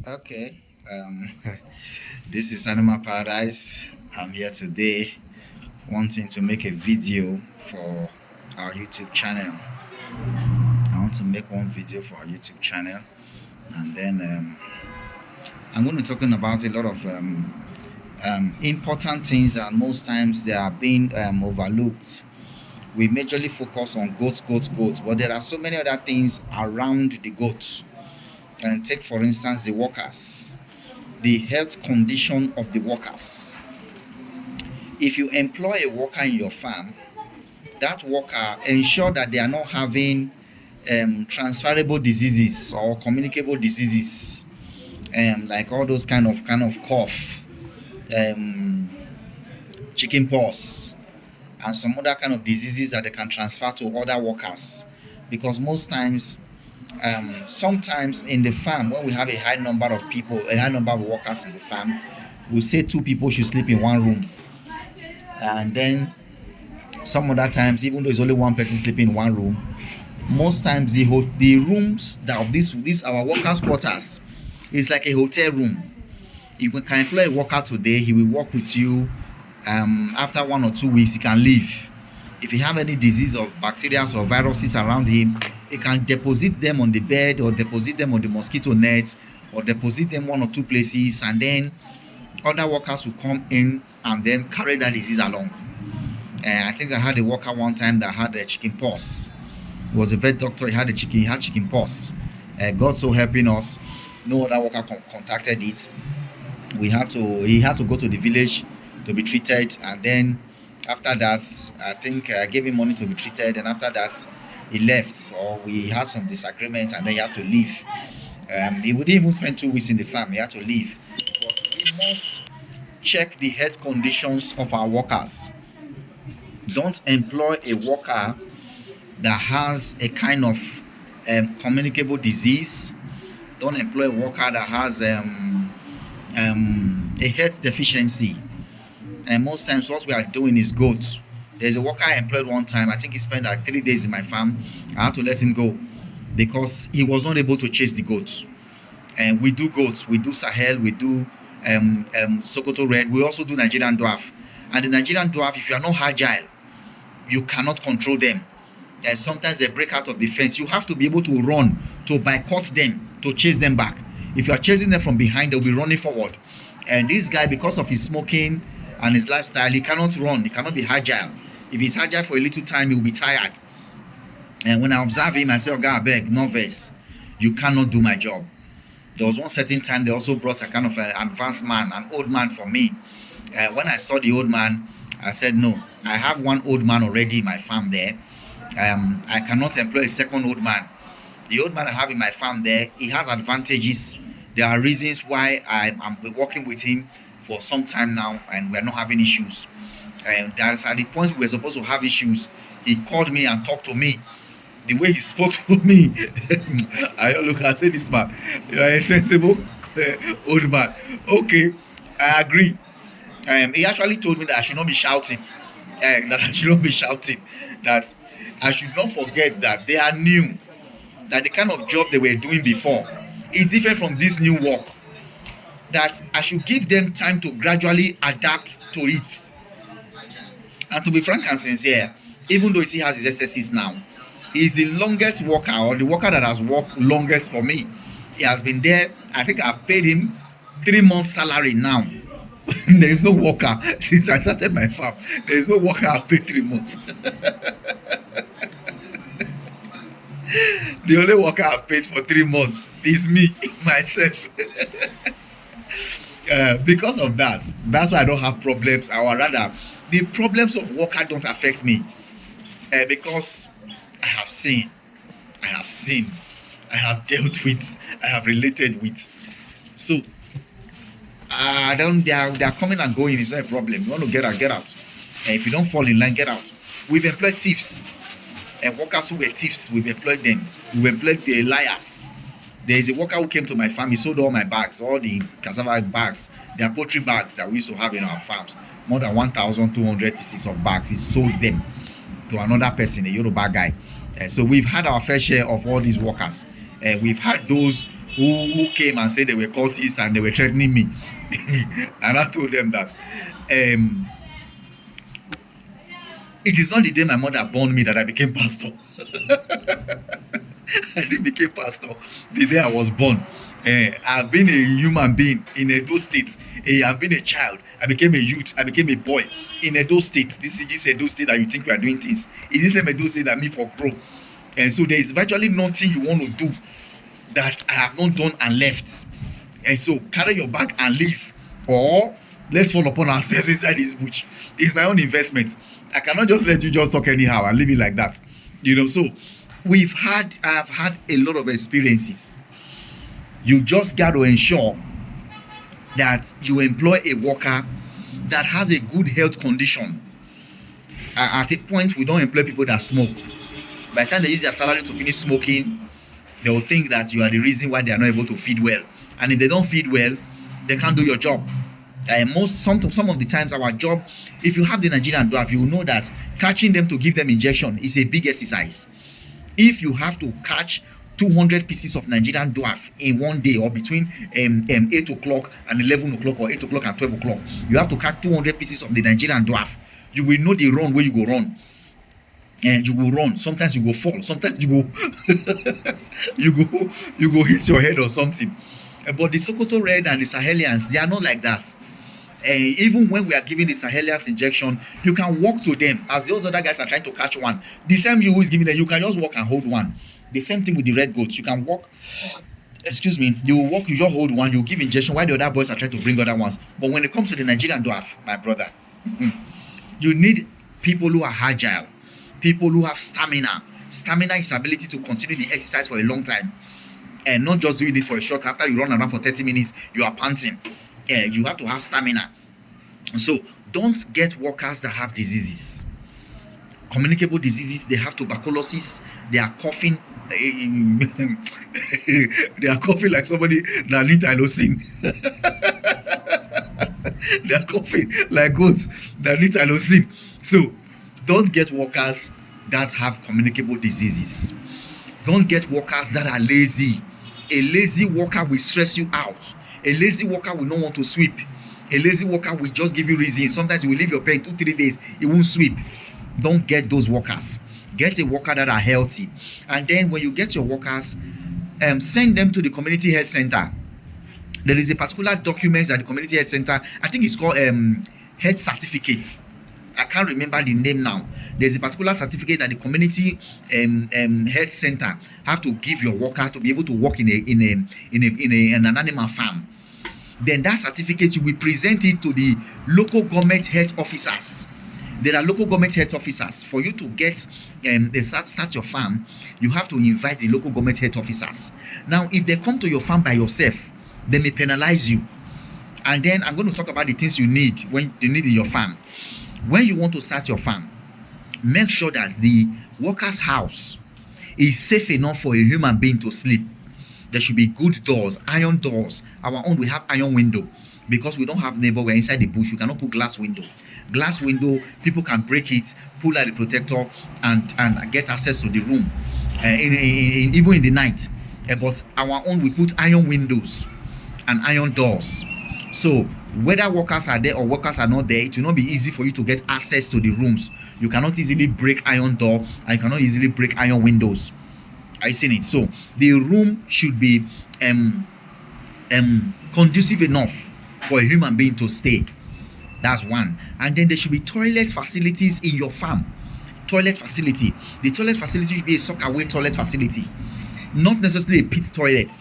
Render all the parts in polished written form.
Okay. Um, this is Animal Paradise. I'm here today wanting to make a video for our YouTube channel. I want to make one video for our YouTube channel, and then I'm going to be talking about a lot of important things, and most times they are being overlooked. We majorly focus on goats, but there are so many other things around the goats. And take, for instance, the workers, the health condition of the workers. If you employ a worker in your farm, that worker ensure that they are not having transferable diseases or communicable diseases, like all those kind of cough, um, chicken pox, and some other kind of diseases that they can transfer to other workers. Because most times, sometimes in the farm, when we have a high number of people, a high number of workers in the farm, we say two people should sleep in one room, and then some other times, even though it's only one person sleeping in one room, most times the rooms that of this our workers quarters is like a hotel room. If we can employ a worker today, he will work with you. After 1 or 2 weeks he can leave. If he have any disease of bacteria or viruses around him, he can deposit them on the bed or deposit them on the mosquito net or deposit them 1 or 2 places, and then other workers will come in and then carry that disease along. I think I had a worker one time that had a chicken pox. He was a vet doctor. He had chicken pox. God so helping us, no other worker contacted it. He had to go to the village to be treated, and then after that, I think I gave him money to be treated, and after that, he left, or we had some disagreement, and then he had to leave. He wouldn't even spend 2 weeks in the farm. He had to leave. But we must check the health conditions of our workers. Don't employ a worker that has a kind of communicable disease. Don't employ a worker that has a health deficiency. And most times what we are doing is goats. There's a worker I employed one time. I think he spent like 3 days in my farm. I had to let him go because he was not able to chase the goats. And we do goats, we do Sahel, we do Sokoto Red, we also do Nigerian dwarf. And the Nigerian dwarf, if you are not agile, you cannot control them. And sometimes they break out of the fence. You have to be able to run, to boycott them, to chase them back. If you are chasing them from behind, they'll be running forward. And this guy, because of his smoking and his lifestyle, he cannot run, he cannot be agile. If he's agile for a little time, he will be tired. And when I observe him, I say, "Oh God, beg, novice, you cannot do my job." There was one certain time they also brought a kind of an advanced man, an old man for me. When I saw the old man, I said, "No, I have one old man already in my farm there. I cannot employ a second old man. The old man I have in my farm there, he has advantages. There are reasons why I'm working with him for some time now, and we're not having issues. And that's at the point we were supposed to have issues. He called me and talked to me. The way he spoke to me, I look at say, this man, you are a sensible old man. Okay, I agree. He actually told me that I should not be shouting. That I should not be shouting. That I should not forget that they are new. That the kind of job they were doing before is different from this new work. That I should give them time to gradually adapt to it. And to be frank and sincere, even though he has his SSCs now, he's the longest worker, or the worker that has worked longest for me. He has been there. I think I've paid him 3 months salary now. There is no worker since I started my farm. There is no worker I've paid 3 months. The only worker I've paid for 3 months is me, myself. Because of that, that's why I don't have problems. Or rather, the problems of worker don't affect me. Because I have seen, I have seen, I have dealt with, I have related with. So I don't. They are coming and going. It's not a problem. You want to get out, get out. And if you don't fall in line, get out. We've employed thieves and workers who were thieves. We've employed them. We've employed the liars. There is a worker who came to my farm. He sold all my bags, all the cassava bags, the poultry bags that we used to have in our farms. More than 1,200 pieces of bags. He sold them to another person, a Yoruba guy. So we've had our fair share of all these workers. We've had those who came and said they were cultists and they were threatening me. And I told them that it is not the day my mother born me that I became pastor. I didn't become pastor the day I was born. I've been a human being in Edo State. I've been a child. I became a youth. I became a boy in Edo State. This is this Edo State that you think we are doing things. It is the same Edo State that me for grow. And so there is virtually nothing you want to do that I have not done and left. And so carry your bag and leave, or let's fall upon ourselves inside this bush. It's my own investment. I cannot just let you just talk anyhow and leave it like that. So I've had a lot of experiences. You just got to ensure that you employ a worker that has a good health condition. At a point, we don't employ people that smoke. By the time they use their salary to finish smoking, they will think that you are the reason why they are not able to feed well. And if they don't feed well, they can't do your job. Some of the times our job, if you have the Nigerian dwarf, you will know that catching them to give them injection is a big exercise. If you have to catch 200 pieces of Nigerian dwarf in one day, or between 8 o'clock and 11 o'clock, or 8 o'clock and 12 o'clock, you have to catch 200 pieces of the Nigerian dwarf. You will know the run where you go run. And you will run. Sometimes you go fall. Sometimes you go you go hit your head or something. But the Sokoto Red and the Sahelians, they are not like that. Even when we are giving the Sahelians injection, you can walk to them as those other guys are trying to catch one. The same you who is giving them, you can just walk and hold one. The same thing with the red goats. You can walk. Excuse me. You walk, you just hold one. You give injection while the other boys are trying to bring other ones. But when it comes to the Nigerian dwarf, my brother, you need people who are agile, people who have stamina. Stamina is ability to continue the exercise for a long time, and not just doing it for a short. After you run around for 30 minutes, you are panting. You have to have stamina. So don't get workers that have diseases, communicable diseases. They have tuberculosis. They are coughing. They are coughing like somebody that needs Tylosin. They are coughing like goats that need Tylosin. So don't get workers that have communicable diseases. Don't get workers that are lazy. A lazy worker will stress you out. A lazy worker will not want to sweep. A lazy worker will just give you reasons. Sometimes he will leave your pen 2-3 days. He won't sweep. Don't get those workers. Get a worker that are healthy. And then when you get your workers, send them to the community health center. There is a particular document at the community health center. I think it's called health certificate. I can't remember the name now. There's a particular certificate that the community health center have to give your worker to be able to work in an animal farm. Then that certificate, you will present it to the local government health officers. There are local government health officers. For you to get start your farm, you have to invite the local government health officers. Now, if they come to your farm by yourself, they may penalize you. And then I'm going to talk about the things you need when you need in your farm. When you want to start your farm, make sure that the worker's house is safe enough for a human being to sleep. There should be good doors, iron doors. Our own, we have iron window. Because we don't have neighbor, we're inside the bush. You cannot put glass window. Glass window, people can break it, pull out the protector, and get access to the room, even in the night. But our own, we put iron windows and iron doors. So whether workers are there or workers are not there, it will not be easy for you to get access to the rooms. You cannot easily break iron door, and you cannot easily break iron windows. I seen it. So the room should be conducive enough for a human being to stay. That's one. And then there should be toilet facilities in your farm. Toilet facility. The toilet facility should be a sockaway toilet facility, not necessarily a pit toilet.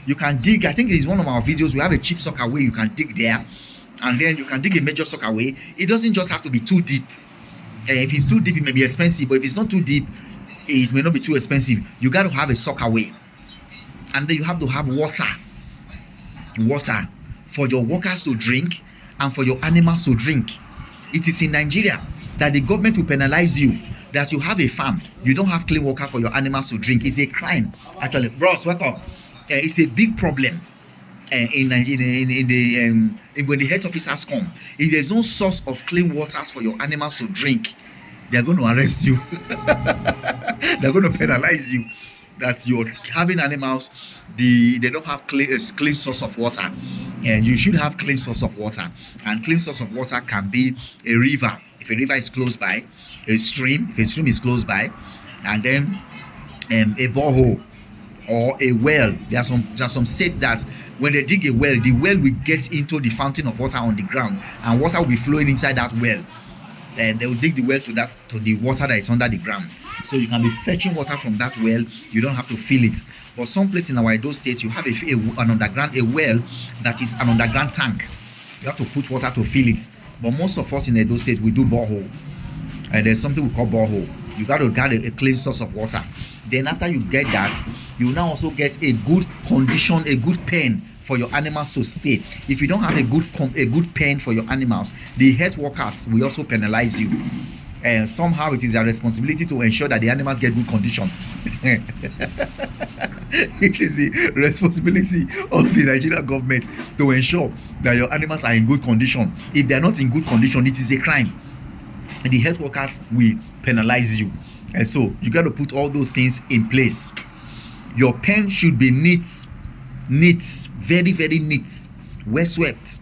You can dig. I think it's one of our videos. We have a cheap sockaway. You can dig there, and then you can dig a major sockaway. It doesn't just have to be too deep. If it's too deep, it may be expensive. But if it's not too deep, it may not be too expensive. You got to have a sockaway, and then you have to have water for your workers to drink and for your animals to drink. It is in Nigeria that the government will penalize you that you have a farm, you don't have clean water for your animals to drink. It's a crime. Actually, bros, welcome. It's a big problem when the health officers come. If there's no source of clean waters for your animals to drink, they're going to arrest you. They're going to penalize you. that you're having animals, they don't have clean source of water, and you should have clean source of water. And clean source of water can be a river, if a river is close by, a stream if a stream is close by, and then a borehole or a well. There are some states that when they dig a well, the well will get into the fountain of water on the ground, and water will be flowing inside that well. And they will dig the well to the water that is under the ground. So you can be fetching water from that well. You don't have to fill it. But some place in our Edo states, you have a well that is an underground tank. You have to put water to fill it. But most of us in Edo State, we do borehole. And there's something we call borehole. You got to get a clean source of water. Then after you get that, you now also get a good condition, a good pen for your animals to stay. If you don't have a good pen for your animals, the health workers will also penalize you. And somehow it is their responsibility to ensure that the animals get good condition. It is the responsibility of the Nigerian government to ensure that your animals are in good condition. If they are not in good condition, it is a crime. And the health workers will penalize you. And so you got to put all those things in place. Your pen should be neat, very, very neat, well swept.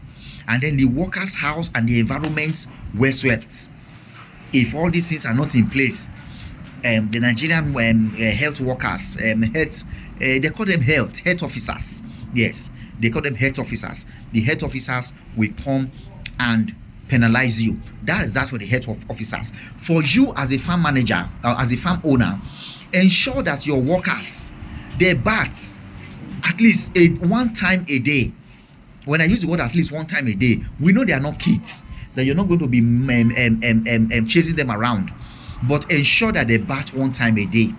And then the workers' house and the environment well swept. If all these things are not in place, the Nigerian health workers, they call them health officers. Yes, they call them health officers. The health officers will come and penalize you. That's for the health officers. For you as a farm manager, as a farm owner, ensure that your workers, they bath at least one time a day. When I use the word at least one time a day, we know they are not kids, that you're not going to be chasing them around, but ensure that they bath one time a day.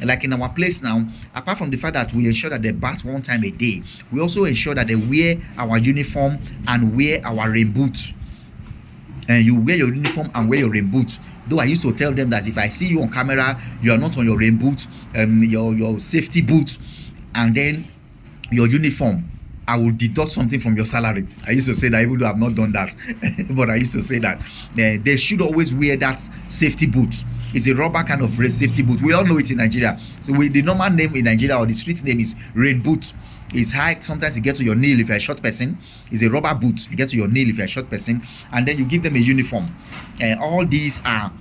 Like in our place now, apart from the fact that we ensure that they bath one time a day, we also ensure that they wear our uniform and wear our rain boots. And you wear your uniform and wear your rain boots. Though I used to tell them that if I see you on camera, you are not on your rain boots, your safety boots, and then your uniform, I will deduct something from your salary. I used to say that, even though I've not done that, but I used to say that they should always wear that safety boot. It's a rubber kind of safety boot. We all know it in Nigeria. So the normal name in Nigeria, or the street name, is rain boot. It's high. Sometimes it gets to your knee if you're a short person. It's a rubber boot. It gets to your knee if you're a short person. And then you give them a uniform. All these are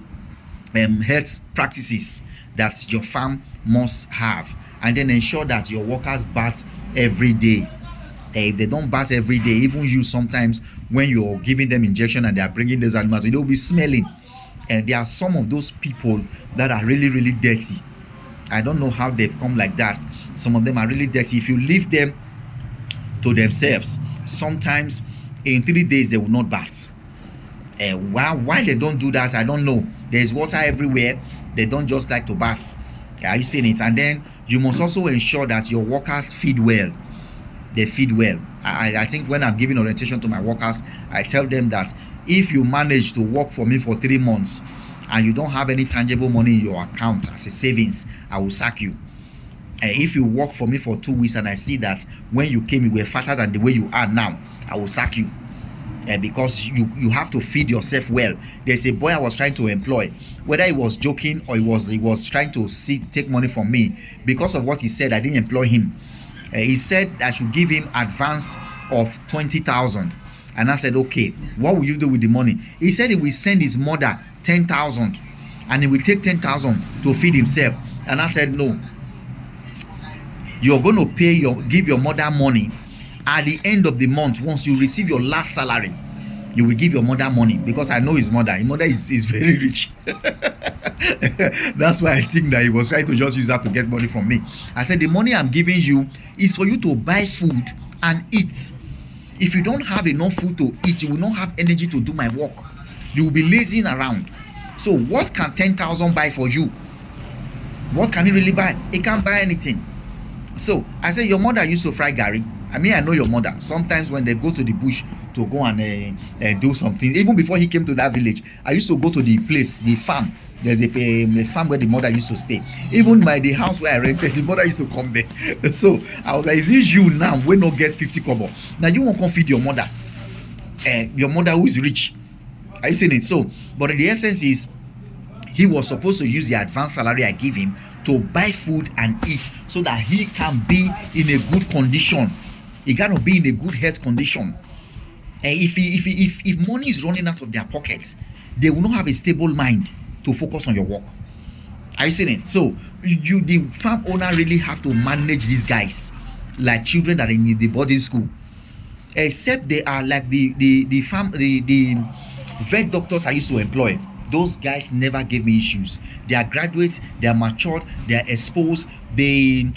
health practices that your farm must have. And then ensure that your workers bath every day. If they don't bath every day, even you sometimes when you're giving them injection and they are bringing those animals, they'll be smelling. And there are some of those people that are really, really dirty. I don't know how they've come like that. Some of them are really dirty. If you leave them to themselves, sometimes in 3 days they will not bath. Why they don't do that, I don't know. There's water everywhere. They don't just like to bath. Are you seeing it? And then you must also ensure that your workers feed well. They feed well. I think when I'm giving orientation to my workers, I tell them that if you manage to work for me for 3 months and you don't have any tangible money in your account as a savings, I will sack you. And if you work for me for 2 weeks and I see that when you came you were fatter than the way you are now, I will sack you. Because you have to feed yourself well. There's a boy I was trying to employ, whether he was joking or he was trying to take money from me. Because of what he said, I didn't employ him. He said I should give him advance of 20,000, and I said, okay, what will you do with the money? He said he will send his mother 10,000 and he will take 10,000 to feed himself. And I said, no, you're going to give your mother money at the end of the month. Once you receive your last salary, you will give your mother money, because I know his mother is very rich. That's why I think that he was trying to just use that to get money from me. I said, the money I'm giving you is for you to buy food and eat. If you don't have enough food to eat, you will not have energy to do my work. You will be lazing around. So what can 10,000 buy for you? What can it really buy? It can't buy anything. So I said, your mother used to fry gari. I mean, I know your mother. Sometimes when they go to the bush to go and do something, even before he came to that village, I used to go to the place, the farm. There's a farm where the mother used to stay. Even the house where I rented, the mother used to come there. So I was like, is it you now when not get 50 kobo? Now you won't come feed your mother. Your mother who is rich. Are you seeing it? So, but the essence is, He was supposed to use the advance salary I give him to buy food and eat so that he can be in a good condition. He cannot be in a good health condition. And if money is running out of their pockets, they will not have a stable mind to focus on your work. Are you seeing it? So the farm owner really have to manage these guys like children that are in the boarding school. Except they are like the vet doctors I used to employ. Those guys never gave me issues. They are graduates, they are matured, they are exposed, they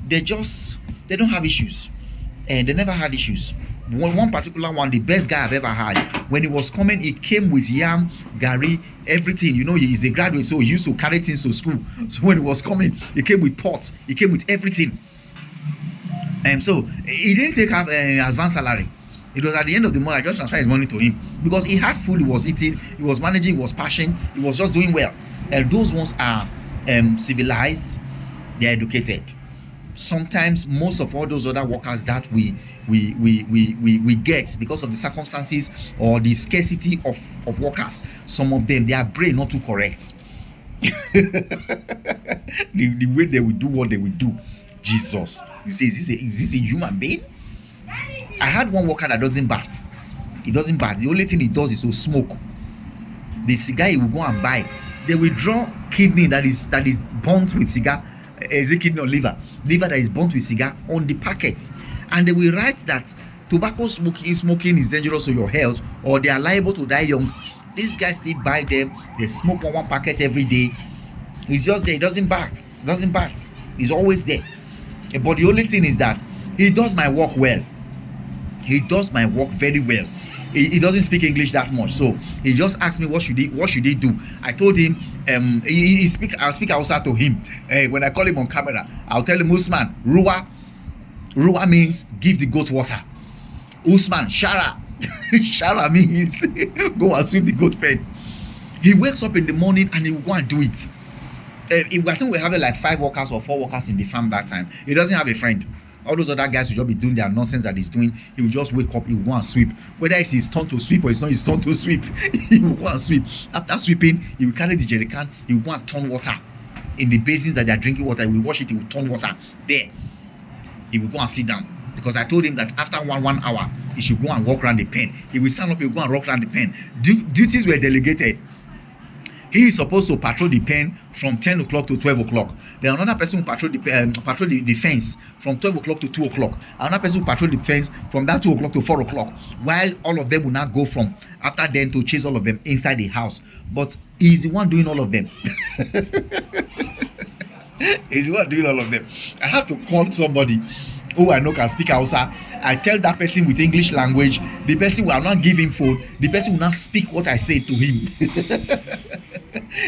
don't have issues. And they never had issues. One particular one, the best guy I've ever had, when he was coming, he came with yam, gari, everything. You know, he's a graduate, so he used to carry things to school. So when he was coming, he came with pots, he came with everything. And so he didn't take an advance salary. It was at the end of the month, I just transferred his money to him because he had food, he was eating, he was managing, he was passionate, he was just doing well. And those ones are civilized, they're educated. Sometimes most of all those other workers that we get because of the circumstances or the scarcity of workers, some of them, their brain not too correct. the way they will do what they will do. Jesus, you say, is this a human being? I had one worker that doesn't bath. He doesn't bath. The only thing he does is to smoke. The cigar he will go and buy. They will draw kidney that is burnt with cigar. Is it kidney or liver that is burnt with cigar on the packets, and they will write that tobacco smoking is dangerous to your health, or they are liable to die young. These guys still buy them. They smoke one packet every day. He's just there. He doesn't bath. He's always there. But the only thing is that he does my work well. He does my work very well. He doesn't speak English that much, so he just asked me what should he do. I told him I'll speak Hausa to him. When I call him on camera, I'll tell him, Usman, Ruwa means give the goat water. Usman, Shara. Shara means go and sweep the goat pen. He wakes up in the morning and he will go and do it. I think we're having like 5 workers or 4 workers in the farm that time. He doesn't have a friend. All those other guys will just be doing their nonsense that he's doing. He will just wake up, he will go and sweep. Whether it's his turn to sweep or it's not his turn to sweep, he will go and sweep. After sweeping, he will carry the jerry can, he will go and turn water in the basins that they are drinking water. He will wash it, he will turn water there. He will go and sit down. Because I told him that after one hour, he should go and walk around the pen. He will stand up, he will go and walk around the pen. Duties were delegated. He is supposed to patrol the pen from 10 o'clock to 12 o'clock. Then another person will patrol the fence from 12 o'clock to 2 o'clock. Another person will patrol the fence from that 2 o'clock to 4 o'clock. While all of them will not go from after then to chase all of them inside the house. But he's the one doing all of them. He's the one doing all of them. I have to call somebody who I know can speak Hausa. I tell that person with English language. The person will not give him phone. The person will not speak what I say to him.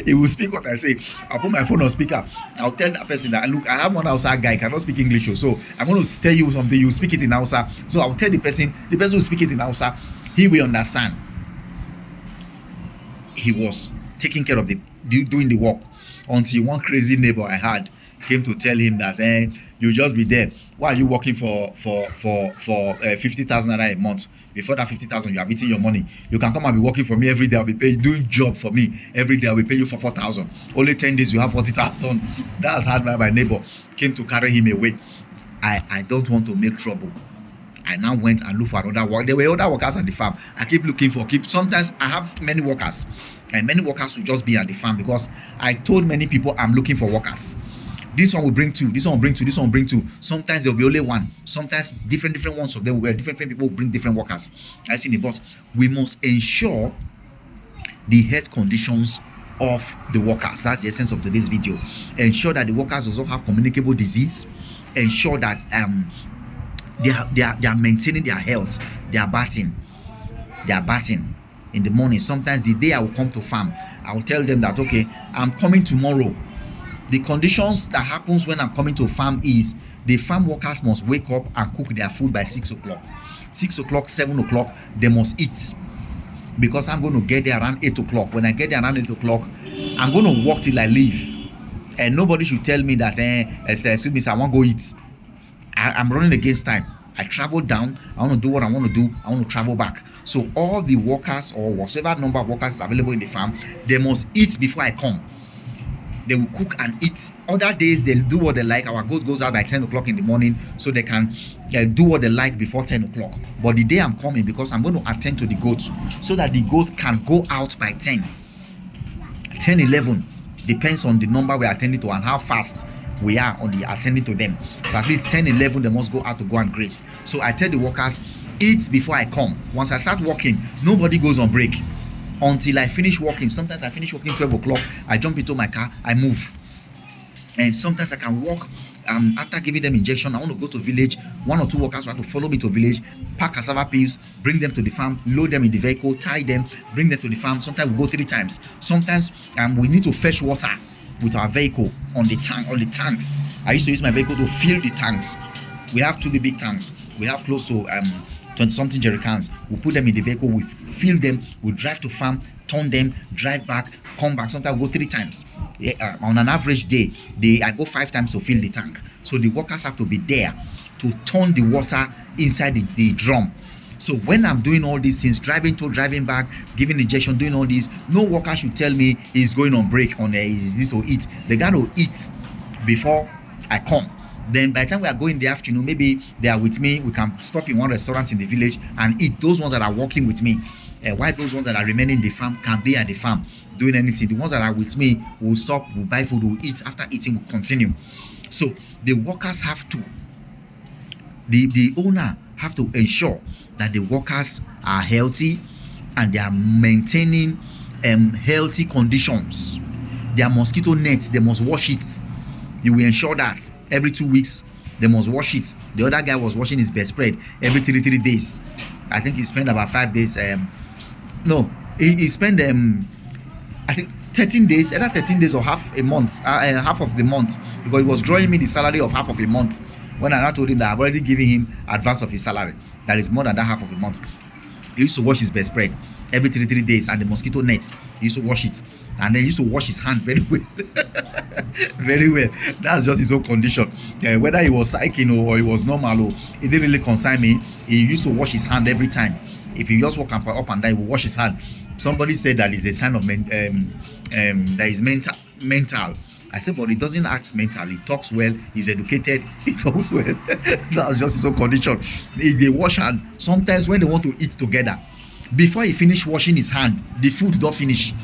He will speak what I say. I'll put my phone on speaker. I'll tell that person that, look, I have one Hausa guy, cannot speak English, so I'm going to tell you something. You speak it in Hausa. So I'll tell the person will speak it in Hausa. He will understand. He was taking care of doing the work until one crazy neighbor I had came to tell him that you just be there. Why are you working for 50,000 naira a month? Before that 50,000, you have eaten your money. You can come and be working for me every day. I'll be paying, doing job for me every day. I'll be paying you for 4,000. Only 10 days, you have 40,000. That's hard by my neighbor. Came to carry him away. I don't want to make trouble. I now went and looked for another work. There were other workers at the farm. I keep looking for. Sometimes I have many workers, and many workers will just be at the farm because I told many people I'm looking for workers. This one will bring 2, this one will bring 2, this one will bring 2. Sometimes there will be only 1. Sometimes different ones of them will different people will bring different workers. I see it, but we must ensure the health conditions of the workers. That's the essence of today's video. Ensure that the workers also have communicable disease. Ensure that they are maintaining their health. They are bathing in the morning. Sometimes the day I will come to farm, I will tell them that, okay, I'm coming tomorrow. The conditions that happens when I'm coming to farm is the farm workers must wake up and cook their food by 6 o'clock. 6 o'clock, 7 o'clock, they must eat. Because I'm going to get there around 8 o'clock. When I get there around 8 o'clock, I'm going to work till I leave. And nobody should tell me that, excuse me, sir, I want to go eat. I'm running against time. I travel down, I want to do what I want to do, I want to travel back. So all the workers or whatever number of workers is available in the farm, they must eat before I come. They will cook and eat. Other days they'll do what they like. Our goat goes out by 10 o'clock in the morning, so they can do what they like before 10 o'clock. But the day I'm coming, because I'm going to attend to the goats, so that the goats can go out by 10, 11, depends on the number we're attending to and how fast we are on the attending to them. So at least 10, 11, they must go out to go and graze. So I tell the workers, eat before I come. Once I start working, nobody goes on break until I finish working. Sometimes I finish working 12 o'clock, I jump into my car, I move. And sometimes I can walk. After giving them injection, I want to go to village. 1 or 2 workers want to follow me to village, pack cassava peels, bring them to the farm, load them in the vehicle, tie them, bring them to the farm. Sometimes we go 3 times. Sometimes we need to fetch water with our vehicle on the tanks. I used to use my vehicle to fill the tanks. We have 2 big tanks. We have close to 20 something jerry cans. We put them in the vehicle, we fill them, we drive to farm, turn them, drive back, come back. Sometimes we go 3 times. On an average day, I go 5 times to fill the tank. So the workers have to be there to turn the water inside the drum. So when I'm doing all these things, driving to, driving back, giving injection, doing all this, no worker should tell me he's going on break on there, he's need to eat. They got to eat before I come. Then by the time we are going in the afternoon, maybe they are with me, we can stop in one restaurant in the village and eat. Those ones that are working with me, while those ones that are remaining in the farm can be at the farm doing anything. The ones that are with me will stop, will buy food, will eat. After eating, we'll continue. So the workers have to, the owner have to ensure that the workers are healthy and they are maintaining healthy conditions. Their mosquito nets, they must wash it. You will ensure that every 2 weeks they must wash it. The other guy was washing his bedspread every 3 days. I think he spent about 5 days. He spent I think 13 days, either 13 days or half a month, half of the month, because he was drawing me the salary of half of a month. When I told him that I've already given him advance of his salary, that is more than that half of a month. He used to wash his bedspread every 3 days, and the mosquito nets, he used to wash it, and then he used to wash his hand very well. Very well. That's just his own condition. Whether he was psychic or he was normal, it didn't really concern me. He used to wash his hand every time. If he just walk up and down, he will wash his hand. Somebody said that is a sign of that is mental. I said, but he doesn't act mental. He talks well. He's educated. He talks well. That's just his own condition. They wash hand. Sometimes when they want to eat together, before he finish washing his hand, the food don't finish.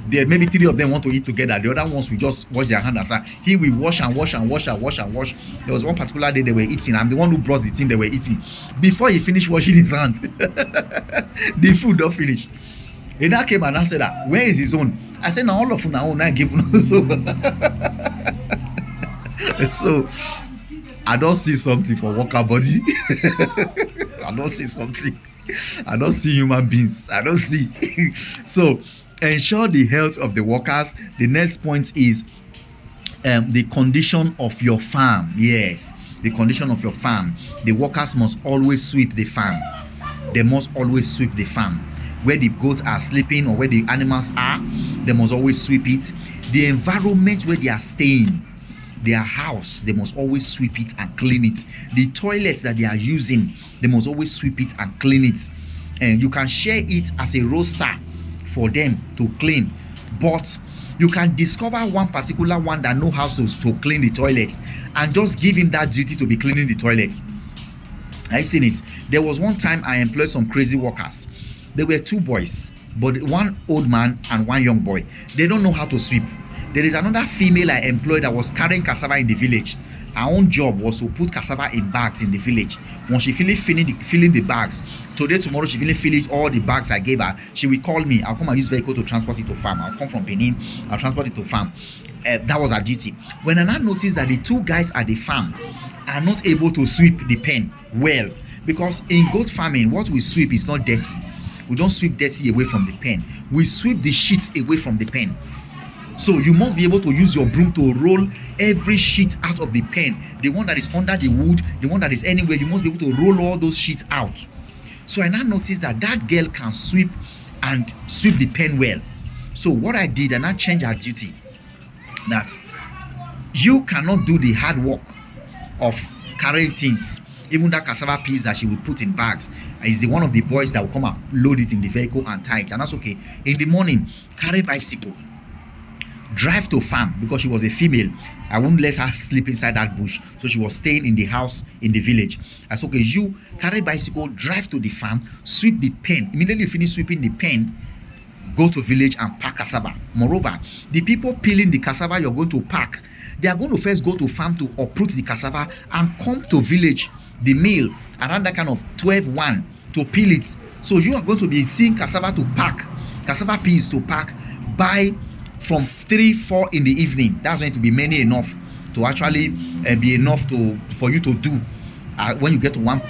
There maybe 3 of them want to eat together. The other ones will just wash their hand aside. He will wash and wash and wash and wash and wash. There was one particular day they were eating. I'm the one who brought the thing they were eating. Before he finished washing his hand, the food don't finish. He now came and I said that, where is his own? I said, now all of them now I give so I don't see something for worker body. I don't see something. I don't see human beings. I don't see. So ensure the health of the workers. The next point is the condition of your farm. Yes, the condition of your farm. The workers must always sweep the farm. They must always sweep the farm. Where the goats are sleeping or where the animals are, they must always sweep it. The environment where they are staying, their house, they must always sweep it and clean it. The toilets that they are using, they must always sweep it and clean it. And you can share it as a roster for them to clean, but you can discover one particular one that knows how to clean the toilets and just give him that duty to be cleaning the toilets. I've seen it. There was one time I employed some crazy workers. There were 2 boys, but one old man and one young boy. They don't know how to sweep. There is another female I employed that was carrying cassava in the village. Her own job was to put cassava in bags in the village. When she finished filling the bags, today, tomorrow, she finished all the bags I gave her, she will call me. I'll come and use vehicle to transport it to farm. I'll come from Benin, I'll transport it to farm. That was her duty. When I now noticed that the 2 guys at the farm are not able to sweep the pen well, because in goat farming, what we sweep is not dirty. We don't sweep dirty away from the pen. We sweep the sheets away from the pen. So you must be able to use your broom to roll every sheet out of the pen. The one that is under the wood, the one that is anywhere, you must be able to roll all those sheets out. So I now noticed that girl can sweep the pen well. So what I did, I now changed her duty. That you cannot do the hard work of carrying things. Even that cassava peels that she will put in bags is one of the boys that will come and load it in the vehicle and tie it, and that's okay. In the morning, carry bicycle, drive to farm because she was a female. I won't let her sleep inside that bush. So she was staying in the house in the village. I said, okay, you carry bicycle, drive to the farm, sweep the pen. Immediately you finish sweeping the pen, go to village and pack cassava. Moreover, the people peeling the cassava you're going to pack, they are going to first go to farm to uproot the cassava and come to village, the mill, around that kind of 12-1 to peel it. So you are going to be seeing cassava to pack, cassava peels to pack by from 3-4 in the evening. That's going to be many enough to actually be enough for you to do. When you get to one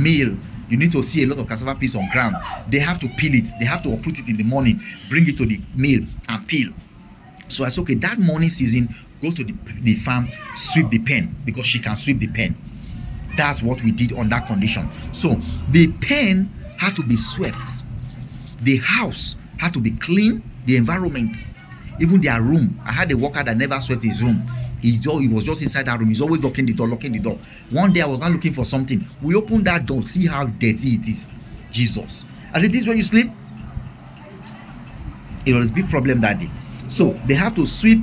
meal, you need to see a lot of cassava peels on ground. They have to peel it. They have to uproot it in the morning, bring it to the mill and peel. So I said, okay, that morning season, go to the farm, sweep the pen, because she can sweep the pen. That's what we did on that condition. So the pen had to be swept. The house had to be clean. The environment, even their room. I had a worker that never swept his room. He was just inside that room. He's always locking the door. One day I was not looking for something. We opened that door, see how dirty it is. Jesus. I said, this is where you sleep? It was a big problem that day. So they have to sweep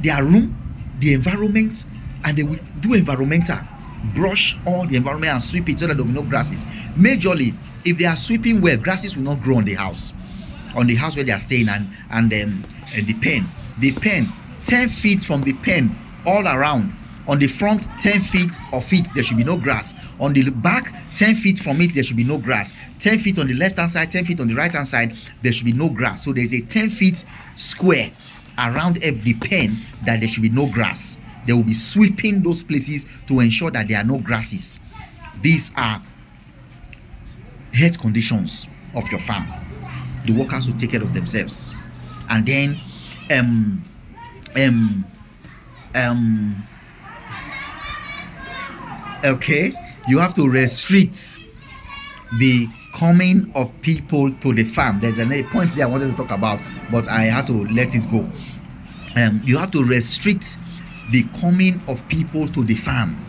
their room, the environment, and they will do environmental. Brush all the environment and sweep it so that there will be no grasses. Majorly, if they are sweeping well, grasses will not grow on the house. On the house where they are staying, and the pen 10 feet from the pen all around. On the front 10 feet of it, there should be no grass. On the back 10 feet from it, there should be no grass. 10 feet on the left hand side, 10 feet on the right hand side, there should be no grass. So there's a 10 feet square around every pen that there should be no grass. They will be sweeping those places to ensure that there are no grasses. These are health conditions of your farm. The workers will take care of themselves. And then okay, you have to restrict the coming of people to the farm. There's a point there I wanted to talk about, but I had to let it go. You have to restrict the coming of people to the farm.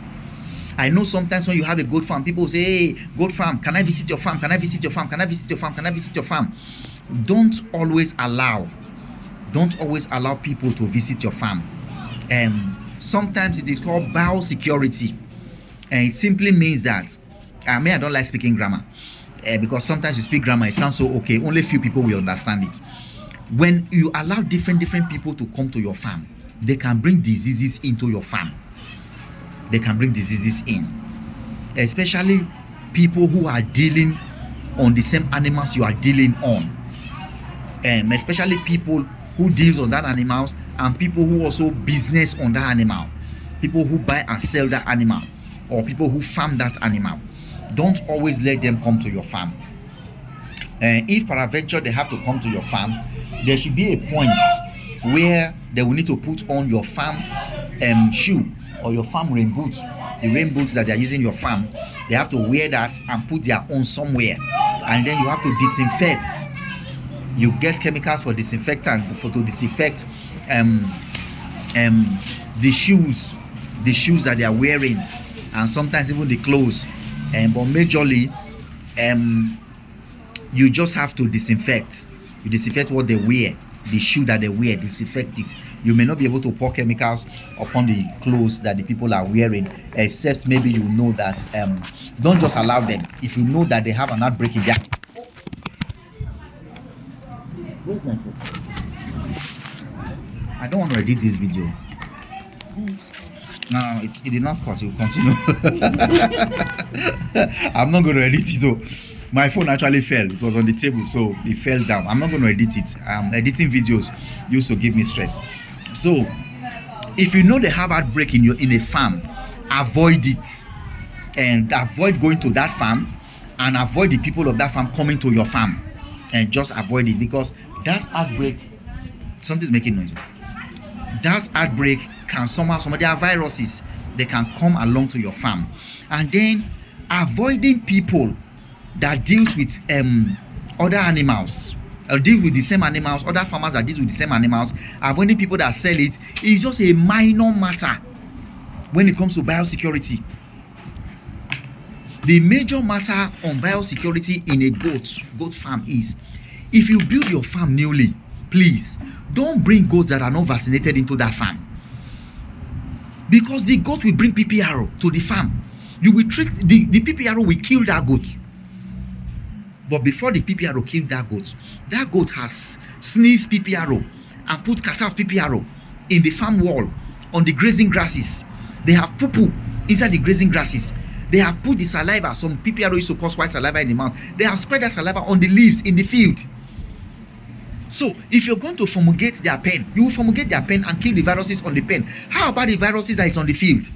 I know sometimes when you have a goat farm, people say, hey, goat farm, can I visit your farm? Can I visit your farm? Can I visit your farm? Can I visit your farm? Don't always allow people to visit your farm. Sometimes it is called biosecurity. And it simply means that, I don't like speaking grammar. Because sometimes you speak grammar, it sounds so okay. Only few people will understand it. When you allow different people to come to your farm, they can bring diseases into your farm. They can bring diseases in, especially people who are dealing on the same animals you are dealing on, especially people who deals on that animals and people who also business on that animal, people who buy and sell that animal, or people who farm that animal. Don't always let them come to your farm. If peradventure they have to come to your farm, there should be a point where they will need to put on your farm shoe or your farm rain boots. The rain boots that they are using in your farm, they have to wear that and put their own somewhere. And then you have to disinfect. You get chemicals for disinfectant to disinfect the shoes that they are wearing, and sometimes even the clothes. But majorly, you just have to disinfect. You disinfect what they wear, the shoe that they wear, disinfect it. You may not be able to pour chemicals upon the clothes that the people are wearing, except maybe you know that don't just allow them. If you know that they have an outbreak in their... Where's my phone? I don't want to edit this video. No, it did not cut. It will continue. I'm not going to edit it though. My phone actually fell. It was on the table, so it fell down. I'm not going to edit it. Editing videos used to give me stress. So, if you know they have outbreak in a farm, avoid it, and avoid going to that farm, and avoid the people of that farm coming to your farm, and just avoid it, because that outbreak, something's making noise. That outbreak can somehow, some of their viruses, they can come along to your farm. And then avoiding people that deals with other animals, or deal with the same animals, other farmers that deals with the same animals, avoiding people that sell it is just a minor matter when it comes to biosecurity. The major matter on biosecurity in a goat farm is, if you build your farm newly, please don't bring goats that are not vaccinated into that farm, because the goat will bring PPRO to the farm. You will treat the PPRO will kill that goat. But before the PPRO killed that goat has sneezed PPRO and put cat of PPRO in the farm wall on the grazing grasses. They have poo-poo inside the grazing grasses. They have put the saliva. Some PPRO used to cause white saliva in the mouth. They have spread that saliva on the leaves in the field. So if you're going to fumigate their pen, you will fumigate their pen and kill the viruses on the pen. How about the viruses that is on the field?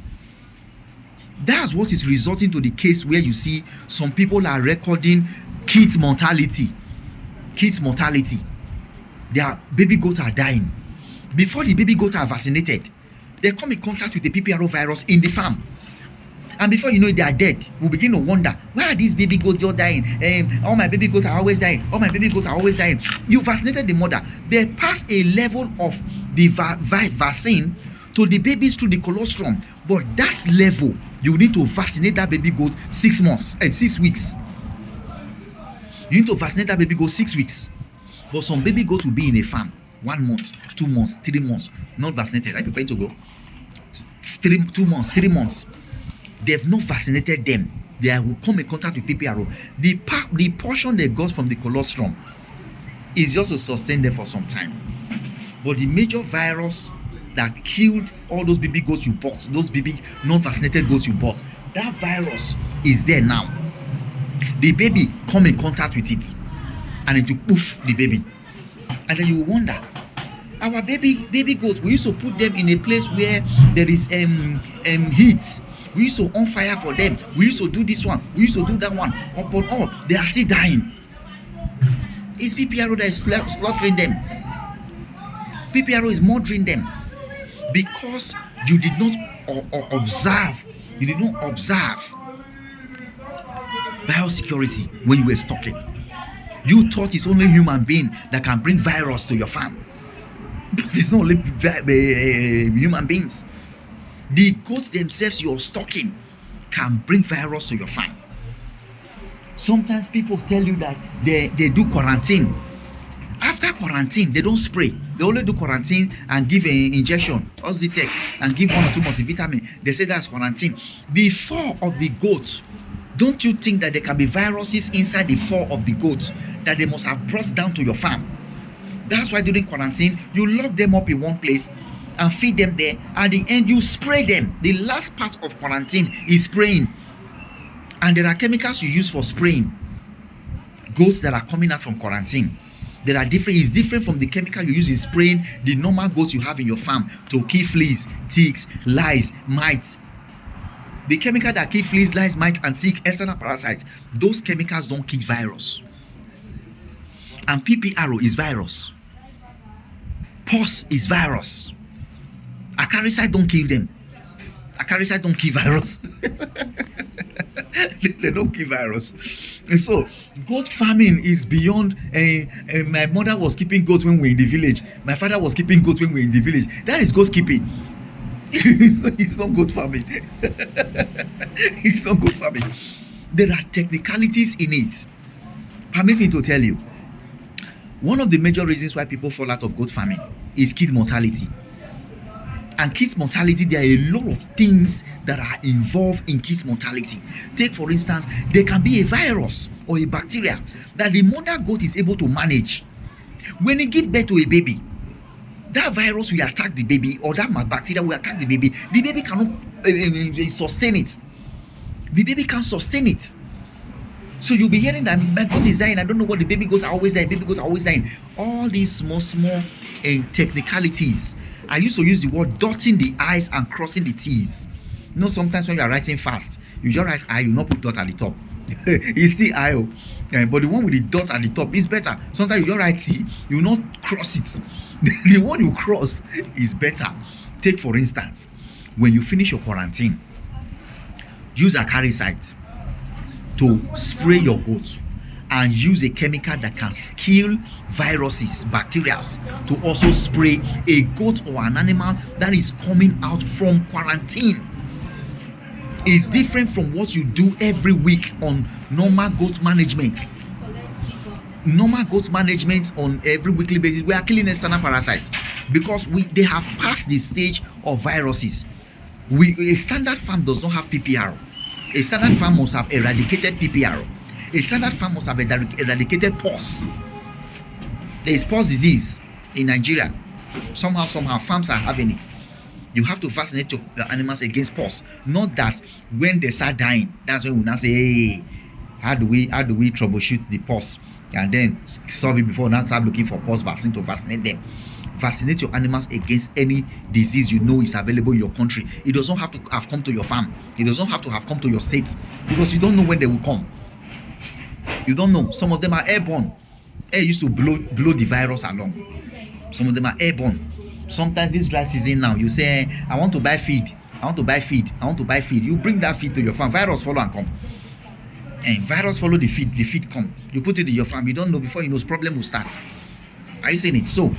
That's what is resulting to the case where you see some people are recording kids mortality. Their baby goats are dying. Before the baby goats are vaccinated, they come in contact with the PPRO virus in the farm. And before you know it, they are dead. We begin to wonder, why are these baby goats all dying? All my baby goats are always dying. You vaccinated the mother. They pass a level of the vaccine to the babies through the colostrum. But that level, you need to vaccinate that baby goat 6 weeks. You need to vaccinate that baby goat 6 weeks. But some baby goats will be in a farm 1 month, 2 months, 3 months, not vaccinated. Are you prepared to go? 2 months, 3 months. They've not vaccinated them. They will come in contact with PPRO. The portion they got from the colostrum is just to sustain them for some time. But the major virus that killed all those baby goats you bought, those baby non-vaccinated goats you bought, that virus is there now. The baby come in contact with it and it will poof the baby. And then you wonder, our baby goats, we used to put them in a place where there is heat. We used to on fire for them. We used to do this one. We used to do that one. Upon all, they are still dying. It's PPRO that is slaughtering them. PPRO is murdering them because you did not observe. You did not observe biosecurity when you were stocking. You thought it's only human being that can bring virus to your farm, but it's not only human beings. The goats themselves you're stocking can bring virus to your farm. Sometimes people tell you that they do quarantine. After quarantine, they don't spray. They only do quarantine and give an injection, Ozitec, and give 1 or 2 multivitamin. They say that's quarantine. The fur of the goats, don't you think that there can be viruses inside the fur of the goats that they must have brought down to your farm? That's why during quarantine, you lock them up in one place and feed them there. At the end, you spray them. The last part of quarantine is spraying. And there are chemicals you use for spraying goats that are coming out from quarantine. There are different. It's different from the chemical you use in spraying the normal goats you have in your farm to kill fleas, ticks, lice, mites. The chemical that kill fleas, lice, mites, and tick, external parasites, those chemicals don't kill virus. And PPRO is virus. POS is virus. Acaricide don't kill them. Acaricide don't kill virus. They don't kill virus. And so, goat farming is beyond. My mother was keeping goats when we were in the village. My father was keeping goats when we were in the village. That is goat keeping. It's not goat farming. It's not goat farming. There are technicalities in it. Permit me to tell you, one of the major reasons why people fall out of goat farming is kid mortality. And kids mortality, there are a lot of things that are involved in kids mortality. Take for instance, there can be a virus or a bacteria that the mother goat is able to manage. When it gives birth to a baby, that virus will attack the baby, or that bacteria will attack the baby. The baby cannot sustain it. The baby can't sustain it. So you'll be hearing that my goat is dying. I don't know what the baby goats are always dying. Baby goats are always dying. All these small technicalities. I used to use the word dotting the I's and crossing the T's. You know, sometimes when you are writing fast, you just write I, you not put dot at the top. It's still I, but the one with the dot at the top is better. Sometimes you just write T, you not cross it. The one you cross is better. Take for instance, when you finish your quarantine, use acaricide to spray your goats, and use a chemical that can kill viruses, bacteria, to also spray a goat or an animal that is coming out from quarantine. It's different from what you do every week on normal goat management. normal goat management on every weekly basis, we are killing external parasites because they have passed the stage of viruses. A standard farm does not have PPR. A standard farm must have eradicated PPR. A standard farm must have eradicated POS. There is POS disease in Nigeria. Somehow farms are having it. You have to vaccinate your animals against POS. Not that when they start dying, that's when we now say, hey, how do we troubleshoot the POS and then solve it before now start looking for POS vaccine to vaccinate them. Vaccinate your animals against any disease you know is available in your country. It does not have to have come to your farm. It does not have to have come to your state because you don't know when they will come. You don't know. Some of them are airborne. Air used to blow the virus along. Some of them are airborne. Sometimes this dry season now, you say, I want to buy feed. I want to buy feed. I want to buy feed. You bring that feed to your farm. Virus follow and come. And virus follow the feed. The feed come. You put it in your farm. You don't know before you know problem will start. Are you seeing it? So,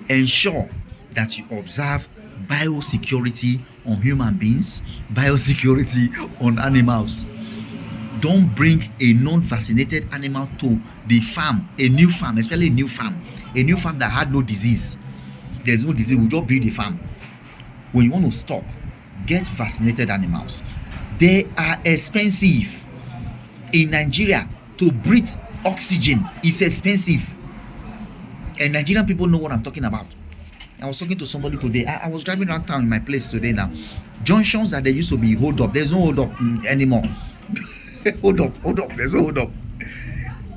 ensure that you observe biosecurity on human beings, biosecurity on animals. Don't bring a non-vaccinated animal to the farm, a new farm, especially a new farm that had no disease. There's no disease, we'll just build a farm. When you want to stock, get vaccinated animals. They are expensive. In Nigeria, to breathe oxygen is expensive. And Nigerian people know what I'm talking about. I was talking to somebody today. I was driving around town in my place today now. Junctions that there used to be hold up. There's no hold up anymore. hold up. There's no hold up.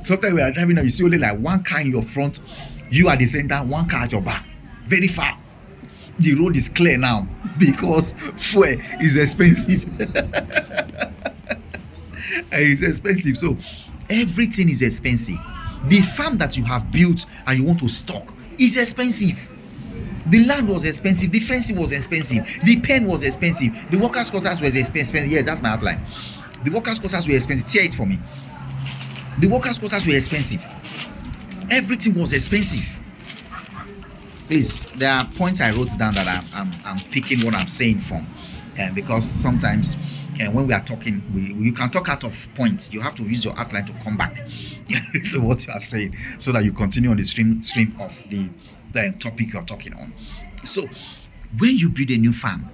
Sometimes we are driving now, you see only like one car in your front, you at the center, one car at your back. Very far. The road is clear now because fuel is expensive. It's expensive. So everything is expensive. The farm that you have built and you want to stock is expensive. The land was expensive. The fencing was expensive. The pen was expensive. The workers' quarters was expensive. Yeah, that's my outline. The workers' quarters were expensive. Tear it for me. The workers' quarters were expensive. Everything was expensive. Please, there are points I wrote down that I'm picking what I'm saying from, because sometimes when we are talking, you can talk out of points. You have to use your outline to come back to what you are saying, so that you continue on the stream of the topic you are talking on. So, when you build a new farm,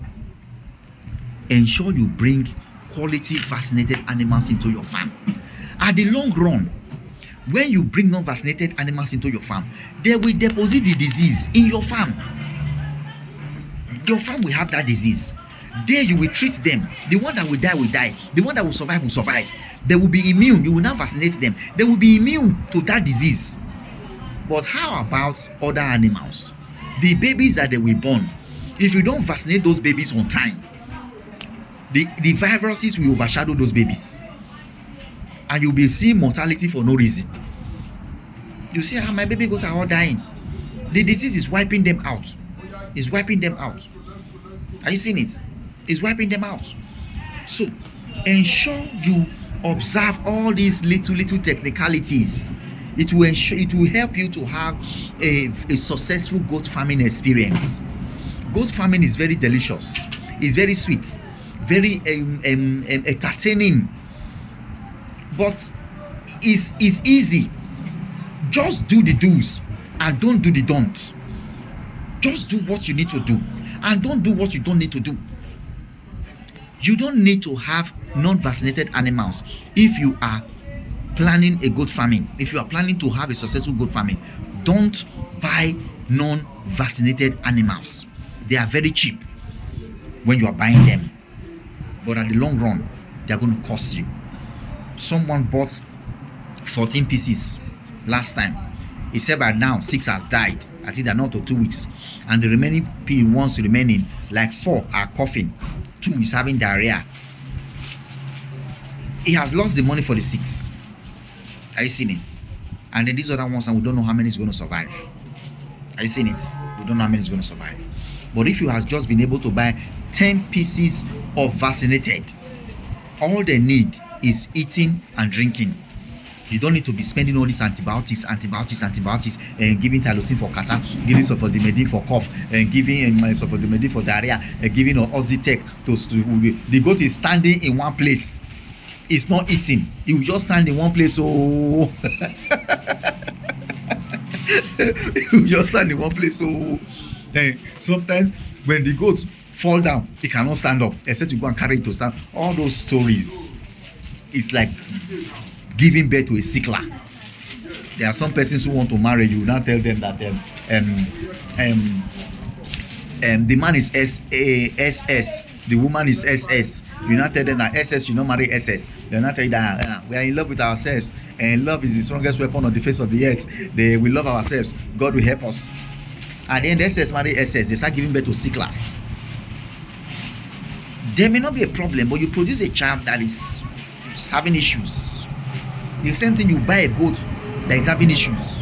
ensure you bring quality vaccinated animals into your farm. At the long run, when you bring non-vaccinated animals into your farm, they will deposit the disease in your farm. Your farm will have that disease. There you will treat them. The one that will die will die. The one that will survive will survive. They will be immune. You will now vaccinate them. They will be immune to that disease. But how about other animals? The babies that they will born. If you don't vaccinate those babies on time, the viruses will overshadow those babies. And you'll be seeing mortality for no reason. You see how my baby goats are all dying. The disease is wiping them out. It's wiping them out. Are you seeing it? It's wiping them out. So ensure you observe all these little technicalities. It will help you to have a successful goat farming experience. Goat farming is very delicious. It's very sweet, very entertaining. But it's easy. Just do the do's and don't do the don'ts. Just do what you need to do and don't do what you don't need to do. You don't need to have non-vaccinated animals if you are planning a goat farming. If you are planning to have a successful goat farming, don't buy non-vaccinated animals. They are very cheap when you are buying them, but at the long run, they are going to cost you. Someone bought 14 pieces last time. He said by now 6 has died. I think they're not to 2 weeks, and the remaining ones remaining, like 4 are coughing, 2 is having diarrhea. He has lost the money for the 6. Are you seeing it? And then these other ones, and we don't know how many is going to survive. Are you seeing it? We don't know how many is going to survive. But if you have just been able to buy 10 pieces of vaccinated, all they need is eating and drinking. You don't need to be spending all these antibiotics, and giving tylosin for catarrh, giving sulfodimidine for cough, and giving sulfodimidine for diarrhea, and giving Ozitec to the goat is standing in one place. It's not eating. He will just stand in one place. Oh, he will just stand in one place. Oh, then sometimes when the goat fall down, he cannot stand up except you go and carry it to stand. All those stories, it's like giving birth to a sickler. There are some persons who want to marry you. Now tell them that the man is SS, the woman is SS. You not tell them that SS, you not marry SS. They not tell you that we are in love with ourselves, and love is the strongest weapon on the face of the earth. We love ourselves. God will help us. And then SS marry SS. They start giving birth to sicklers. There may not be a problem, but you produce a child that is having issues. The same thing, you buy a goat that is having issues.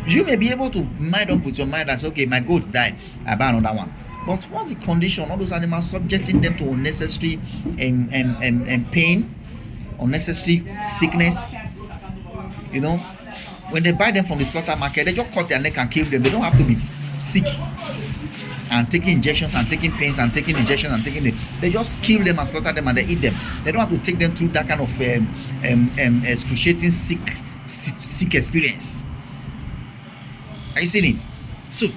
You may be able to mind up with your mind and say, okay, my goat died, I buy another one. But what's the condition? All those animals, subjecting them to unnecessary pain, unnecessary sickness. You know, when they buy them from the slaughter market, they just cut their neck and kill them. They don't have to be sick and taking injections and taking pains and taking injections and taking they just kill them and slaughter them and they eat them. They don't have to take them through that kind of excruciating sick experience. Are you seeing it? So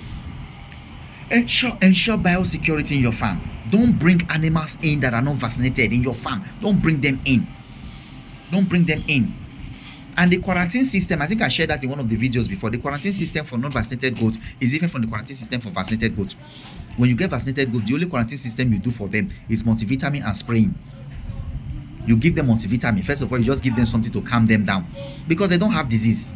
ensure biosecurity in your farm. Don't bring animals in that are not vaccinated in your farm. Don't bring them in. And the quarantine system, I think I shared that in one of the videos before. The quarantine system for non-vaccinated goats is different from the quarantine system for vaccinated goats. When you get vaccinated goats, the only quarantine system you do for them is multivitamin and spraying. You give them multivitamin. First of all, you just give them something to calm them down because they don't have disease.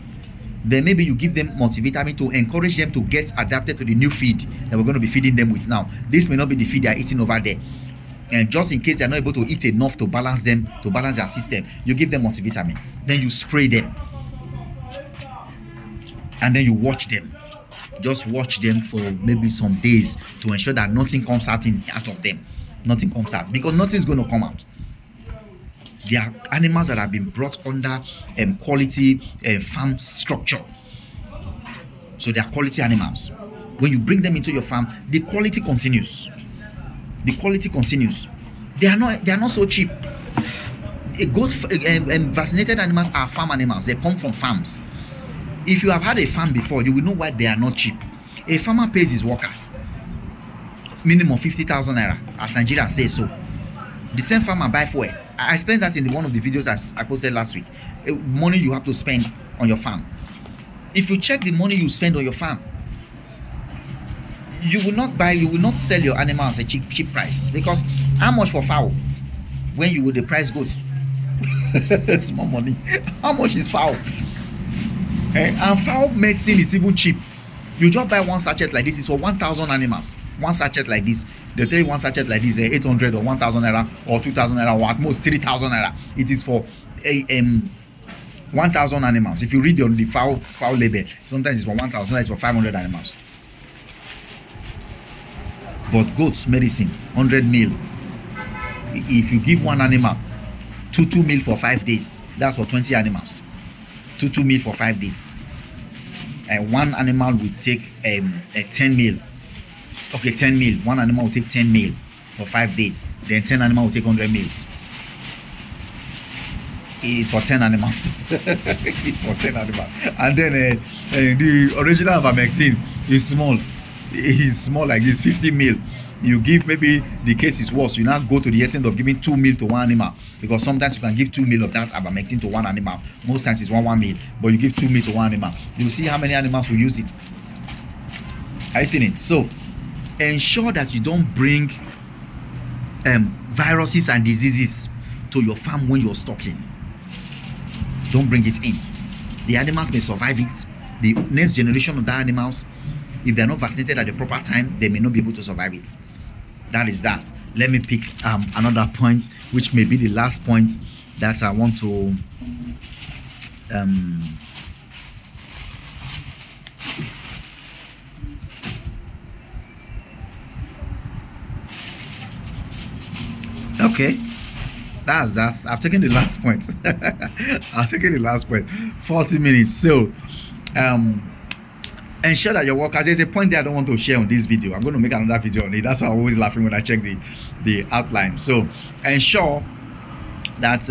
Then maybe you give them multivitamin to encourage them to get adapted to the new feed that we're going to be feeding them with now. This may not be the feed they are eating over there. And just in case they're not able to eat enough to balance them, to balance their system, you give them multivitamin. Then you spray them. And then you watch them. Just watch them for maybe some days to ensure that nothing comes out of them. Nothing comes out. Because nothing's going to come out. They are animals that have been brought under quality farm structure. So they are quality animals. When you bring them into your farm, the quality continues. They are not so cheap. Vaccinated animals are farm animals. They come from farms. If you have had a farm before, you will know why they are not cheap. A farmer pays his worker minimum 50,000 naira, as Nigeria says so. The same farmer buy fuel. I explained that in one of the videos I posted last week. Money you have to spend on your farm. If you check the money you spend on your farm, you will not sell your animals at a cheap price. Because how much for fowl when you would the price goats? Small money. How much is fowl? And fowl medicine is even cheap. You just buy one sachet like this. It's for 1,000 animals. One sachet like this. They tell you one sachet like this 800 or 1,000 naira or 2,000 naira or at most 3,000 naira. It is for 1,000 animals. If you read the fowl label, sometimes it's for 1,000, it's for 500 animals. But goats medicine 100 mil. If you give one animal 2 mil for 5 days, that's for 20 animals. 2 mil for 5 days. And one animal will take 10 mil. Okay, 10 mil. One animal will take 10 mil for 5 days. Then 10 animal will take 100 mils. It is for 10 animals. It's for 10 animals. And then the original ivermectin is small. It is small like this, 50 mil. You give, maybe the case is worse, you now go to the extent of giving 2 mil to one animal, because sometimes you can give 2 mil of that ivermectin to one animal. Most times it's 1 mil, but you give 2 mil to one animal. You see how many animals will use it. Are you seeing it? So ensure that you don't bring viruses and diseases to your farm when you're stocking. Don't bring it in. The animals may survive it. The next generation of the animals, if they're not vaccinated at the proper time, they may not be able to survive it. That is that. Let me pick another point, which may be the last point that I want to okay, that's that. I've taken the last point. I've taken the last point. 40 minutes. So ensure that your workers, there's a point that I don't want to share on this video. I'm going to make another video on it. That's why I'm always laughing when I check the outline. So ensure that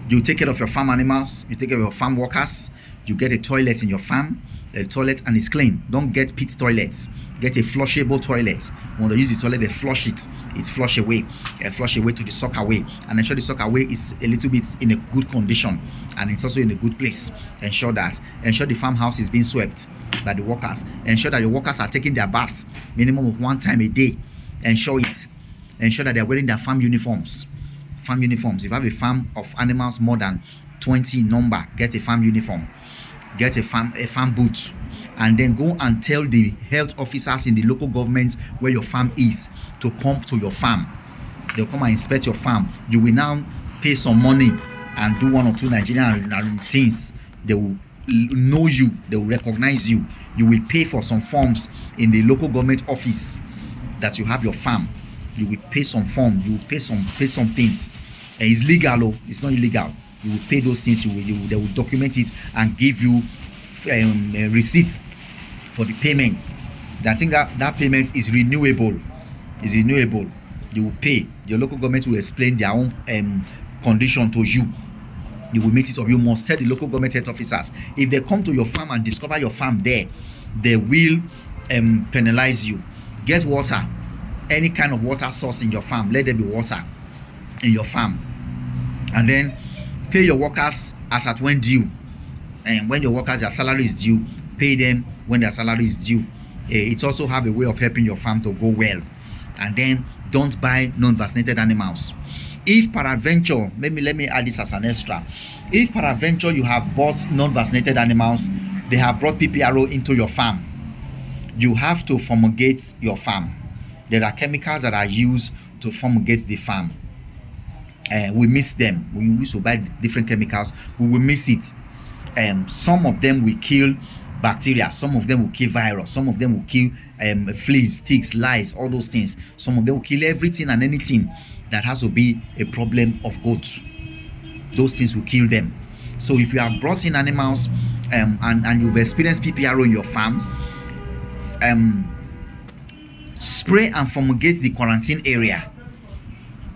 you take care of your farm animals, you take care of your farm workers, you get a toilet in your farm, a toilet, and it's clean. Don't get pit toilets. Get a flushable toilet. When they use the toilet, they flush it. It's flush away to the sock away, and ensure the sock away is a little bit in a good condition, and it's also in a good place. Ensure the farmhouse is being swept by the workers. Ensure that your workers are taking their baths minimum of 1 time a day. Ensure that they're wearing their farm uniforms. If you have a farm of animals more than 20 in number, get a farm uniform, get a farm boot, and then go and tell the health officers in the local governments where your farm is to come to your farm. They'll come and inspect your farm. You will now pay some money and do 1 or 2 Nigerian things. They will know you, they will recognize you. You will pay for some forms in the local government office that you have your farm. You will pay some form, you will pay some things. And it's legal, it's not illegal. You will pay those things, they will document it and give you a receipt for the payment. I think that payment is renewable. You will pay. Your local government will explain their own condition to you. You will meet it up. You must tell the local government health officers. If they come to your farm and discover your farm there, they will penalize you. Get water. Any kind of water source in your farm, let there be water in your farm. And then pay your workers as at when due. And when your workers, their salary is due, pay them when their salary is due. It also have a way of helping your farm to go well. And then don't buy non-vaccinated animals. If peradventure, let me add this as an extra. If peradventure you have bought non-vaccinated animals, they have brought PPRO into your farm, you have to fumigate your farm. There are chemicals that are used to fumigate the farm. We mix them. We used to buy different chemicals. We will mix it. Some of them will kill bacteria. Some of them will kill virus. Some of them will kill fleas, ticks, lice, all those things. Some of them will kill everything and anything that has to be a problem of goats. Those things will kill them. So if you have brought in animals and you've experienced PPRO in your farm, spray and fumigate the quarantine area.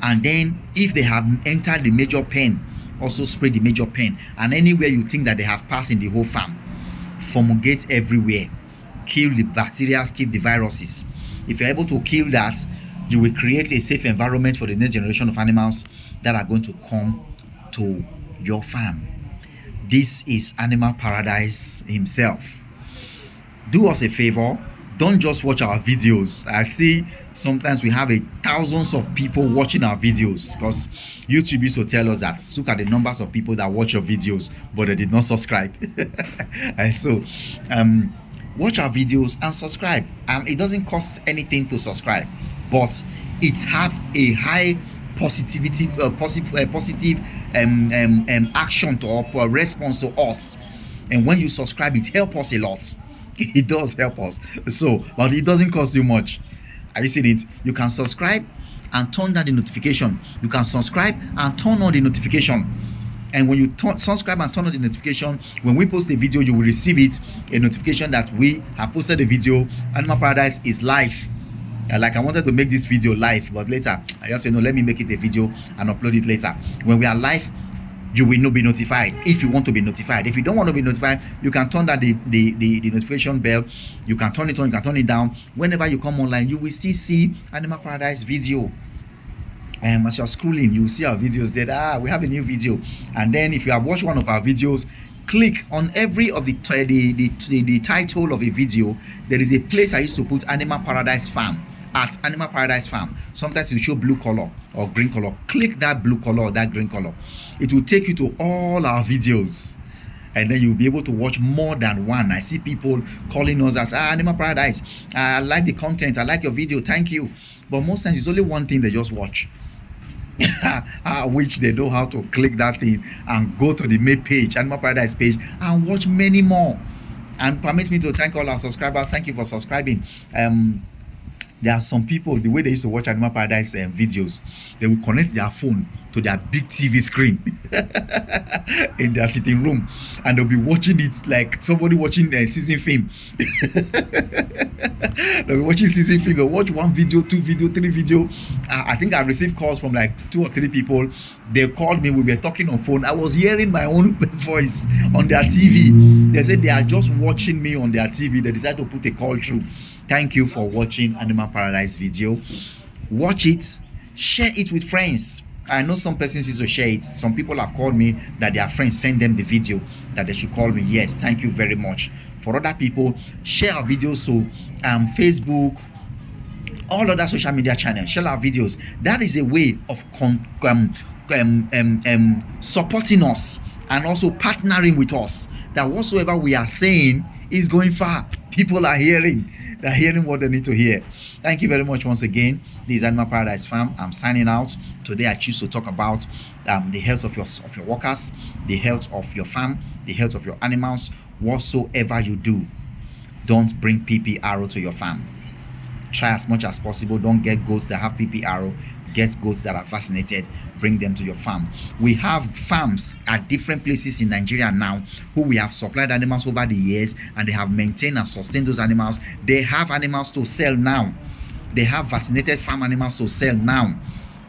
And then if they have entered the major pen, also spray the major pen. And anywhere you think that they have passed in the whole farm, fumigate everywhere. Kill the bacteria, kill the viruses. If you're able to kill that, you will create a safe environment for the next generation of animals that are going to come to your farm. This is Animal Paradise himself. Do us a favor. Don't just watch our videos. I see sometimes we have thousands of people watching our videos because YouTube used to tell us that look at the numbers of people that watch your videos but they did not subscribe. And so watch our videos and subscribe. It doesn't cost anything to subscribe, but it have a high positive action to or response to us. And when you subscribe, it helps us a lot. It does help us. So, but it doesn't cost you much. Are you seeing it? You can subscribe and turn down the notification. You can subscribe and turn on the notification. And when you subscribe and turn on the notification, when we post a video, you will receive a notification that we have posted a video. Animal Paradise is live. Like I wanted to make this video live, but later I just said no, let me make it a video and upload it later. When we are live, you will not be notified if you want to be notified. If you don't want to be notified, you can turn down the notification bell. You can turn it on, you can turn it down. Whenever you come online, you will still see Animal Paradise video. As you're scrolling, you will see our videos there. We have a new video. And then if you have watched one of our videos, click on every of the title of a video. There is a place I used to put Animal Paradise Farm. At Animal Paradise Farm, sometimes it will show blue color or green color. Click that blue color or that green color. It will take you to all our videos, and then you'll be able to watch more than one. I see people calling us as Animal Paradise, I like the content, I like your video, thank you. But most times it's only one thing they just watch. Which they know how to click that thing and go to the main page, Animal Paradise page, and watch many more. And permit me to thank all our subscribers. Thank you for subscribing. There are some people, the way they used to watch Animal Paradise videos, they will connect their phone to their big TV screen. in their sitting room, and they'll be watching it like somebody watching a season film. They'll be watching season film. They'll watch one video, two video, three video. I think I received calls from like 2 or 3 people. They called me. We were talking on phone. I was hearing my own voice on their TV. They said they are just watching me on their TV. They decided to put a call through. Thank you for watching Animal Paradise video. Watch it, share it with friends. I know some persons used to share it. Some people have called me that their friends send them the video that they should call me. Yes, thank you very much. For other people, share our videos. So Facebook, all other social media channels, share our videos. That is a way of supporting us and also partnering with us, that whatsoever we are saying is going far. People are hearing. They're hearing what they need to hear. Thank you very much once again. This is Animal Paradise Farm. I'm signing out. Today I choose to talk about the health of your workers, the health of your farm, the health of your animals. Whatsoever you do, don't bring PPRO to your farm. Try as much as possible. Don't get goats that have PPRO. Get goats that are vaccinated. Bring them to your farm. We have farms at different places in Nigeria now who we have supplied animals over the years, and they have maintained and sustained those animals. They have animals to sell now. They have vaccinated farm animals to sell now.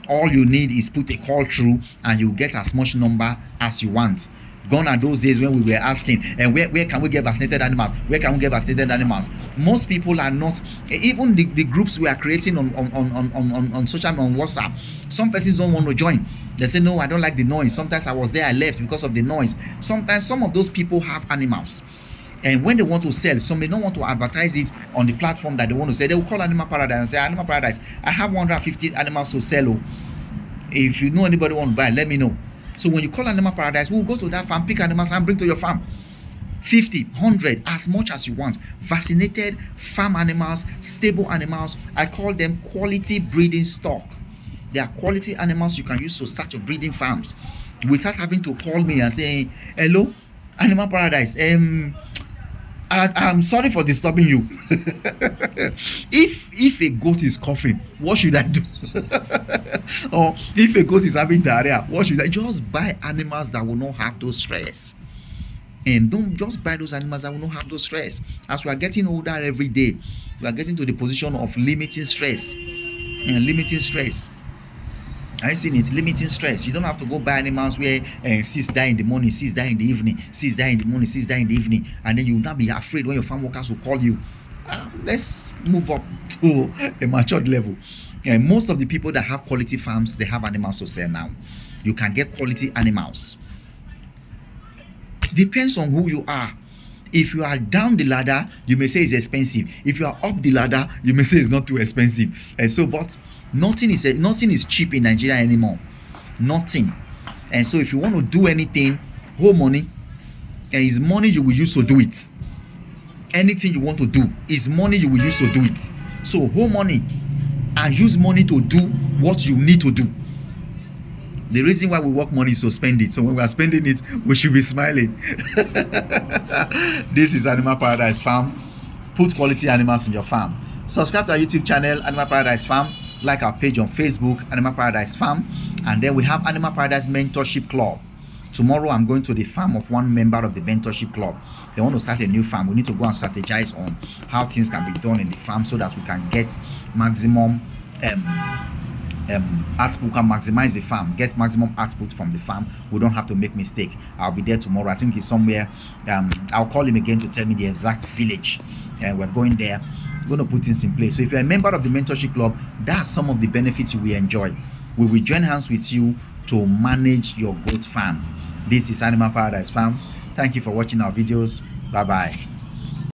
All you need is put a call through and you get as much number as you want. Gone are those days when we were asking, and where can we get vaccinated animals? Where can we get vaccinated animals? Most people are not, even the groups we are creating on social media, on WhatsApp, some persons don't want to join. They say, no, I don't like the noise. Sometimes I was there, I left because of the noise. Sometimes some of those people have animals, and when they want to sell, some may not want to advertise it on the platform that they want to sell. They will call Animal Paradise and say, Animal Paradise, I have 150 animals to sell. If you know anybody want to buy, let me know. So when you call Animal Paradise, we'll go to that farm, pick animals and bring to your farm. 50, 100, as much as you want. Vaccinated farm animals, stable animals. I call them quality breeding stock. They are quality animals you can use to start your breeding farms without having to call me and say, hello, Animal Paradise, I'm sorry for disturbing you. If a goat is coughing, what should I do? Or if a goat is having diarrhea, what should I just buy animals that will not have those stress? And don't just buy those animals that will not have those stress. As we are getting older every day, we are getting to the position of limiting stress. And limiting stress. I seen it, limiting stress. You don't have to go buy animals where sis die in the morning, sis die in the evening, sis die in the morning, sis die in the evening, and then you will not be afraid when your farm workers will call you. Let's move up to a matured level. And most of the people that have quality farms, they have animals to sell now. You can get quality animals. Depends on who you are. If you are down the ladder, you may say it's expensive. If you are up the ladder, you may say it's not too expensive. And so, but nothing is cheap in Nigeria anymore. Nothing. And so if you want to do anything, hold money, and it's money you will use to do it. Anything you want to do is money you will use to do it. So hold money and use money to do what you need to do. The reason why we work money is to spend it. So when we are spending it, we should be smiling. This is Animal Paradise Farm. Put quality animals in your farm. Subscribe to our YouTube channel, Animal Paradise Farm. Like our page on Facebook, Animal Paradise Farm. And then we have Animal Paradise Mentorship Club. Tomorrow I'm going to the farm of one member of the mentorship club. They want to start a new farm. We need to go and strategize on how things can be done in the farm so that we can get maximum output, can maximize the farm, get maximum output from the farm. We don't have to make mistake. I'll be there tomorrow. I think he's somewhere. I'll call him again to tell me the exact village. We're going there. We're going to put things in place. So if you're a member of the mentorship club, that's some of the benefits you will enjoy. We will join hands with you to manage your goat farm. This is Animal Paradise Farm. Thank you for watching our videos. Bye bye.